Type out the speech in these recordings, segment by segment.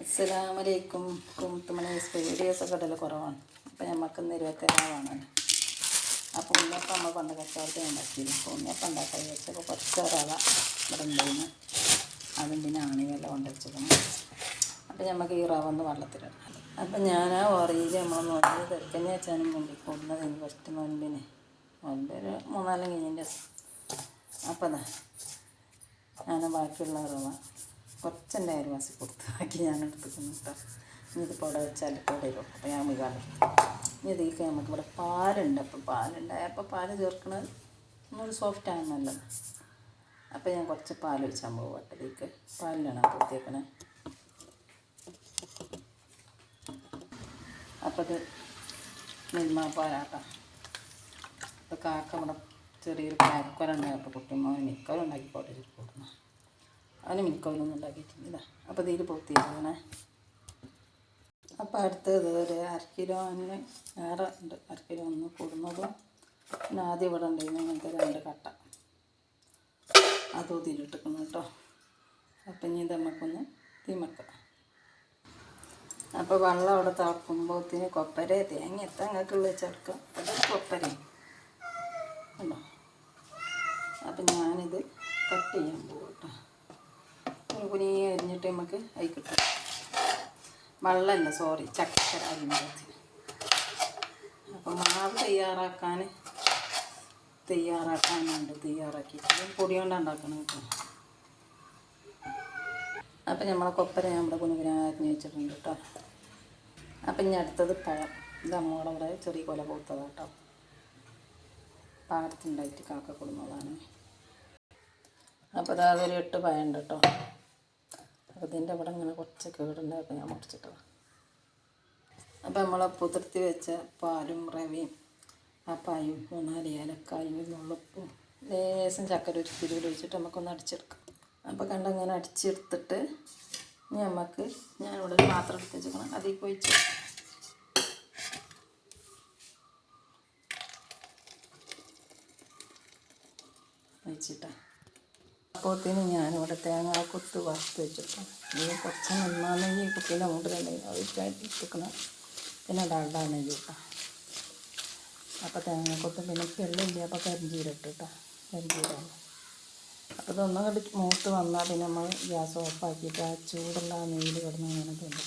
അസ്സലാമലൈക്കും. കുമുത്തുമണി വീഡിയോസൊക്കെ ഇടല് കുറവാണ്. അപ്പോൾ നമുക്ക് ഇന്ന് 27 അപ്പോൾ ഉണ്ണിയപ്പം നമ്മൾ പണ്ട് കച്ചവടത്തിൽ ഉണ്ടാക്കിയിരുന്നു. അപ്പോൾ ഉണ്ണിയപ്പം ഉണ്ടാക്കാൻ വെച്ചപ്പോൾ കുറച്ച് റവ ഇവിടെ ഉണ്ടായിരുന്നു. അതും പിന്നെ ആണിവെല്ലാം കൊണ്ടുവച്ചിരിക്കണം. അപ്പോൾ നമുക്ക് ഈ റവ ഒന്ന് വെള്ളത്തിലിടണം. അപ്പം ഞാൻ ആ ഓറഞ്ച് നമ്മൾ നോക്കി തെക്കഞ്ഞ വെച്ചാലും വേണ്ടി കൊടുന്നതിന് ഫസ്റ്റ് നോൻപിന് ഒരു 3-4 കഴിഞ്ഞതിൻ്റെ അപ്പോൾ ഞാൻ ബാക്കിയുള്ള റവ കുറച്ചെൻ്റെ അയൽവാസി കൊടുത്ത് ബാക്കി ഞാൻ എടുത്തിരിക്കുന്നു കേട്ടോ. ഇനി ഇത് പുട വെച്ചാൽ പുടയിലും അപ്പോൾ ഞാൻ മുഴുകാനെടുത്തു. ഇനി ഇതിലേക്ക് നമുക്കിവിടെ പാലുണ്ട്. അപ്പോൾ പാലുണ്ടായപ്പോൾ പാല് ചേർക്കണത് ഒന്നൊരു സോഫ്റ്റ് ആണ് നല്ലത്. അപ്പോൾ ഞാൻ കുറച്ച് പാൽ ഒഴിച്ചാൽ പോകട്ടെ. ഇതിലേക്ക് പാലിലാണ് കുത്തിയേക്കണേ. അപ്പോൾ ഇത് മിൽമ പാലാട്ടോ. ഇപ്പോൾ കാക്ക ഇവിടെ ചെറിയൊരു പാക്കോല ഉണ്ടായപ്പോൾ കുട്ടിയമ്മ മിക്കോലും ഉണ്ടാക്കി പോട്ടെ കൊടുക്കണം. അവന് മിക്കോലൊന്നും ഉണ്ടാക്കിയിട്ടില്ല. അപ്പോൾ ഇതിൽ പൊത്തിയിരിക്കണേ. അപ്പോൾ അടുത്തത് ഒരു 1/2 കിലോ വേറെ ഉണ്ട്. 1/2 കിലോ ഒന്ന് കൂടുന്നതും പിന്നെ ആദ്യം ഇവിടെ ഉണ്ടായിരുന്നു അങ്ങനത്തെ 2 കട്ട അതും ഇതിലിട്ടിക്കണം കേട്ടോ. അപ്പം ഇനി ഇത് നമുക്കൊന്ന് തീമക്കാം. അപ്പോൾ വെള്ളം അവിടെ തിളക്കുമ്പോഴത്തേന് കൊപ്പര തേങ്ങ എത്താൻ അങ്ങനെയൊക്കെയുള്ള ചേർക്കാം. അത് കൊപ്പര ഉണ്ടോ. അപ്പം ഞാനിത് കട്ട് ചെയ്യാൻ പോകും കേട്ടോ. ഒരു കുനി അരിഞ്ഞിട്ട് നമുക്ക് അതിൽ കിട്ടും. വെള്ളമല്ല, സോറി, ചക്കര അരിഞ്ഞത്. അപ്പം മാവ് തയ്യാറാക്കിയിട്ട് പൊടി കൊണ്ടാണ് ഉണ്ടാക്കണം കേട്ടോ. അപ്പം നമ്മളെ കൊപ്പര ഞാൻ ഇവിടെ കുനുകുന അരിഞ്ഞ് വെച്ചിട്ടുണ്ട് കേട്ടോ. അപ്പം ഇനി അടുത്തത് പഴം. ഇത് അമ്മോടെ ഇവിടെ ചെറിയ കൊല പൂത്തതാണ് കേട്ടോ. പാടത്തുണ്ടായിട്ട് കാക്ക കൊടുന്നതാണ്. അപ്പോൾ അതൊരു 8 പഴം ഉണ്ട് കേട്ടോ. അപ്പോൾ ഇതിൻ്റെ ഇവിടെ ഇങ്ങനെ കുറച്ച് കേടുണ്ടായപ്പോൾ ഞാൻ മുറിച്ചിട്ടതാണ്. അപ്പോൾ നമ്മൾ പുതിർത്തി വെച്ച പാലും റവയും ആ പായും 3-4 ഏലക്കായും നുള്ളുപ്പും ലേശം ചക്കര ഒരു തിരുവിൽ ഒഴിച്ചിട്ട് നമുക്കൊന്ന് അടിച്ചെടുക്കാം. അപ്പോൾ കണ്ടങ്ങനെ അടിച്ചെടുത്തിട്ട് ഇനി നമുക്ക് ഞാനിവിടെ ഒരു പാത്രം എടുത്ത് വെച്ചിരിക്കണം. അതിൽ ഒഴിച്ച് ഒഴിച്ചിട്ടാണ്. അപ്പോഴത്തേന് ഞാനിവിടെ തേങ്ങാക്കൊത്ത് വറുത്ത് വെച്ചിട്ടാണ്. ഈ കുറച്ച് നന്നാണെങ്കിൽ ഈ കുട്ടീൻ്റെ മുണ്ട് തന്നെ ഒഴിച്ചിരിക്കണം. പിന്നെ ഡാൽഡ നെയ്യ് കേട്ടോ. അപ്പോൾ തേങ്ങാക്കൊത്ത് പിന്നെ വെള്ളമില്ല. അപ്പോൾ കരിഞ്ചീരട്ട് കേട്ടോ. കരിഞ്ചീരാണ്. അപ്പോൾ ഇതൊന്നും കണ്ട് മൂത്ത് വന്നാൽ പിന്നെ നമ്മൾ ഗ്യാസ് ഓഫാക്കിയിട്ട് ആ ചൂടുള്ള ആ നെയ്യിൽ കിടന്ന് അങ്ങനെ തന്നെ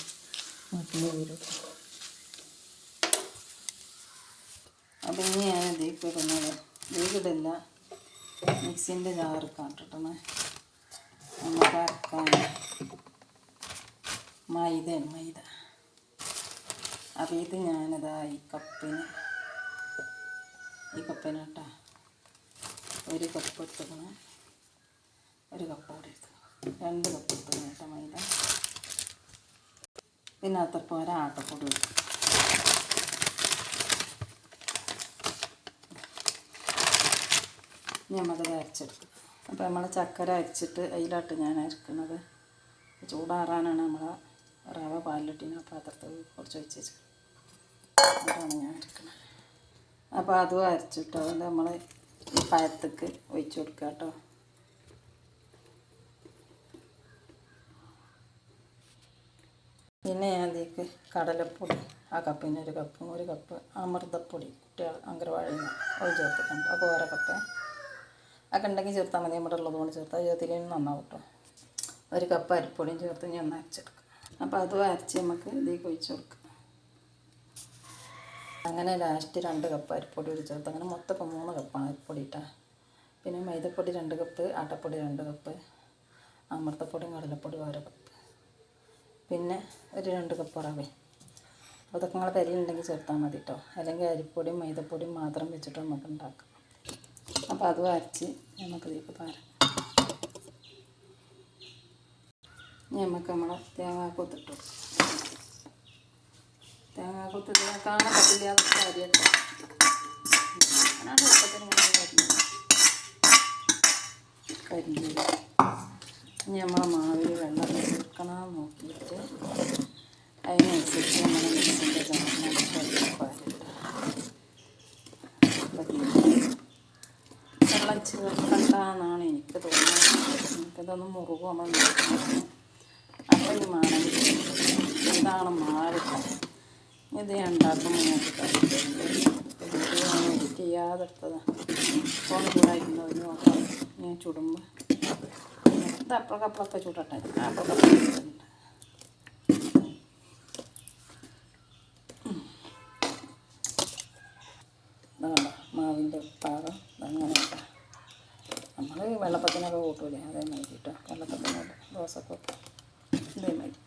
മൂത്തിന് വരും. അപ്പം ഇനി ഞാൻ ഇതിലേക്ക് ഇടുന്നത് ഇതിലിടില്ല, മിക്സിൻ്റെ ജാറ് കാട്ടിട്ടണേ. നമുക്ക് അരക്കാൻ മൈദ. അപ്പോൾ ഇത് ഞാനിതാ ഈ കപ്പിന് കേട്ടോ 1 കപ്പ് എടുത്തുക്കണം. 1 കപ്പ് കൂടി എടുക്കണം. 2 കപ്പ് എടുത്തുക്കണം കേട്ടോ മൈദ. പിന്നെ അത്ര പോലെ ആട്ടപ്പൊടി എടുക്കും. നമുക്കത് അരച്ചെടുക്കും. അപ്പോൾ നമ്മൾ ചക്കര അരച്ചിട്ട് അതിലാട്ട് ഞാൻ അരക്കുന്നത്. ചൂടാറാനാണ് നമ്മൾ റവ പാലിലിട്ടിന് ആ പാത്രത്തിൽ കുറച്ച് ഒഴിച്ച് വെച്ചത്. അതാണ് ഞാൻ അരക്കുന്നത്. അപ്പോൾ അതും അരച്ചിട്ടോ അതുകൊണ്ട് നമ്മൾ ഈ പഴത്തേക്ക് ഒഴിച്ച് കൊടുക്കുക കേട്ടോ. പിന്നെ ഞാൻ അതിലേക്ക് കടലപ്പൊടി ആ കപ്പിന് 1 കപ്പും 1 കപ്പ് അമൃതപ്പൊടി കുട്ടികൾ അങ്കനവാടിയിൽ നിന്ന് അത് ചേർത്തിട്ടുണ്ട്. അപ്പോൾ 1 കപ്പ് ഒക്കെ ഉണ്ടെങ്കിൽ ചേർത്താൽ മതി. നമ്മുടെ ഉള്ളതുകൊണ്ട് ചേർത്താൽ ചേർത്തില്ലെങ്കിൽ നന്നാവും കേട്ടോ. 1 കപ്പ് അരിപ്പൊടിയും ചേർത്ത് ഞാൻ ഒന്ന് അരച്ചെടുക്കാം. അപ്പോൾ അതും അരച്ച് നമുക്ക് ഇതിലേക്ക് ഒഴിച്ച് കൊടുക്കാം. അങ്ങനെ ലാസ്റ്റ് 2 കപ്പ് അരിപ്പൊടി കൂടി ചേർത്ത് അങ്ങനെ മൊത്തം 3 കപ്പാണ് അരിപ്പൊടി ഇട്ടാൽ. പിന്നെ മൈദപ്പൊടി 2 കപ്പ്, ആട്ടപ്പൊടി 2 കപ്പ്, അമൃതപ്പൊടിയും കടലപ്പൊടി 1 കപ്പ്, പിന്നെ ഒരു 2 കപ്പ് റവ. അതൊക്കെ നിങ്ങൾ പരിയുണ്ടെങ്കിൽ ചേർത്താൽ മതി കേട്ടോ. അല്ലെങ്കിൽ അരിപ്പൊടിയും മൈദപ്പൊടിയും മാത്രം വെച്ചിട്ട് നമുക്ക് ഉണ്ടാക്കാം. അപ്പോൾ അതും അരച്ച് നമുക്ക് ഇതിലേക്ക് പാരാം. നമുക്ക് നമ്മളെ തേങ്ങാക്കൊത്തിട്ടു. തേങ്ങാക്കൊത്ത് കാണാൻ പറ്റില്ലാത്ത കാര്യം കേട്ടോ. ഞാനത് എളുപ്പത്തിന് കരിഞ്ചീര. ഇനി നമ്മളെ മാവിൽ വെള്ളം ചേർക്കണം നോക്കിയിട്ട് അതിനനുസരിച്ച് നമ്മൾ മിക്സിൻ്റെ ജാറിനകത്ത് പാലിട്ട് വെള്ളം ചേർക്കണ്ടെന്നാണ് എനിക്ക് തോന്നുന്നത്. എനിക്കതൊന്ന് മുറുകും നമ്മൾ. അപ്പം ഈ മാണെങ്കിൽ ഫോണാണ് മാറിട്ടത്. ഇത് ഞാൻ ഉണ്ടാക്കുമ്പോൾ ഞാൻ എഡിറ്റ് ചെയ്യാതെ എടുത്തതാണ്. ഫോൺ ചൂടായിട്ടുണ്ടോ എന്ന് നോക്കാം. ഞാൻ ചുടുമ്പോൾ ഇത് അപ്പളൊക്കെ ചൂടട്ടെ. അപ്പളൊക്കെ ഇതാണ്ട മാവിൻ്റെ പാകം അങ്ങനെ നമ്മൾ വെള്ളപ്പത്തിനൊക്കെ കൂട്ടൂലേ അതേമാതിരി കേട്ടോ. വെള്ളപ്പത്തിനോട് ദോശക്കൊക്കെ ഇതേമാതിരി